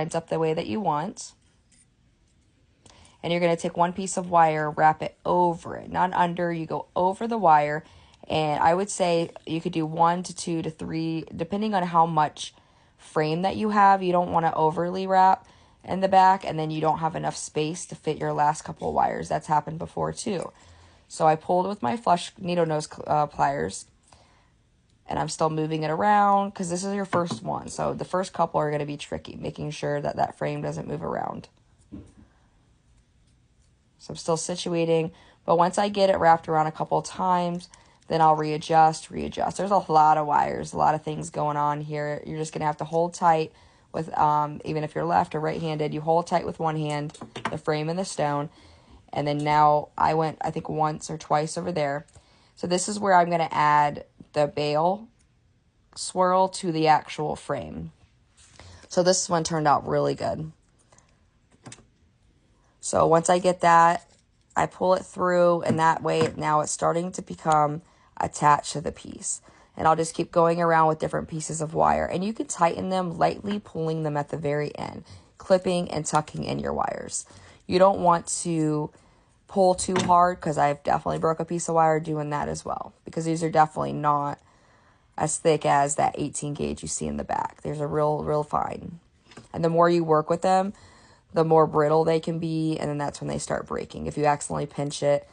lines up the way that you want. And you're going to take one piece of wire, wrap it over it, not under. You go over the wire. And I would say you could do 1 to 2 to 3, depending on how much frame that you have. You don't want to overly wrap in the back, and then you don't have enough space to fit your last couple of wires. That's happened before too. So I pulled with my flush needle nose pliers, and I'm still moving it around because this is your first one. So the first couple are going to be tricky, making sure that that frame doesn't move around. So I'm still situating, but once I get it wrapped around a couple of times, then I'll readjust. There's a lot of wires, a lot of things going on here. You're just going to have to hold tight with, even if you're left or right-handed, you hold tight with one hand, the frame and the stone. And then now I went, I think, once or twice over there. So this is where I'm going to add the bail swirl to the actual frame. So this one turned out really good. So once I get that, I pull it through, and that way now it's starting to become attached to the piece. And I'll just keep going around with different pieces of wire. And you can tighten them, lightly pulling them at the very end, clipping and tucking in your wires. You don't want to pull too hard, because I've definitely broke a piece of wire doing that as well, because these are definitely not as thick as that 18 gauge you see in the back. There's a real fine. And the more you work with them, the more brittle they can be, and then that's when they start breaking if you accidentally pinch it.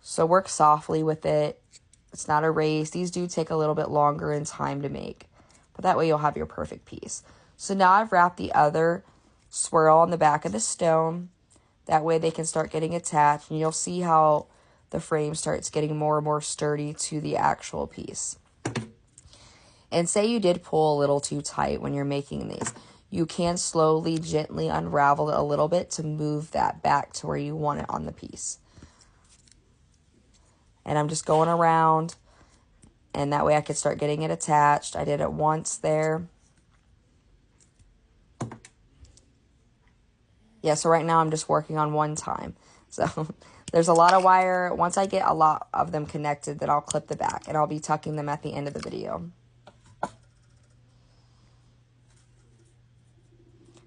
So work softly with it. It's not a race. These do take a little bit longer in time to make, but that way you'll have your perfect piece. So now I've wrapped the other swirl on the back of the stone. That way they can start getting attached, and you'll see how the frame starts getting more and more sturdy to the actual piece. And say you did pull a little too tight when you're making these. You can slowly, gently unravel it a little bit to move that back to where you want it on the piece. And I'm just going around, and that way I could start getting it attached. I did it once there. Yeah, so right now I'm just working on one time. So there's a lot of wire. Once I get a lot of them connected, then I'll clip the back, and I'll be tucking them at the end of the video.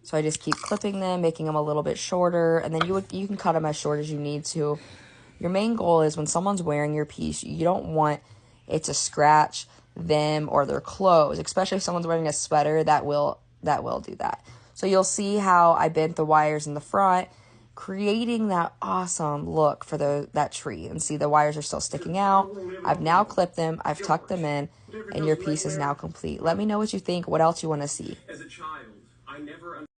So I just keep clipping them, making them a little bit shorter, and then you can cut them as short as you need to. Your main goal is when someone's wearing your piece, you don't want it to scratch them or their clothes, especially if someone's wearing a sweater. That will do that. So you'll see how I bent the wires in the front, creating that awesome look for that tree. And see, the wires are still sticking out. I've now clipped them, I've tucked them in, and your piece is now complete. Let me know what you think, what else you want to see. As a child, I never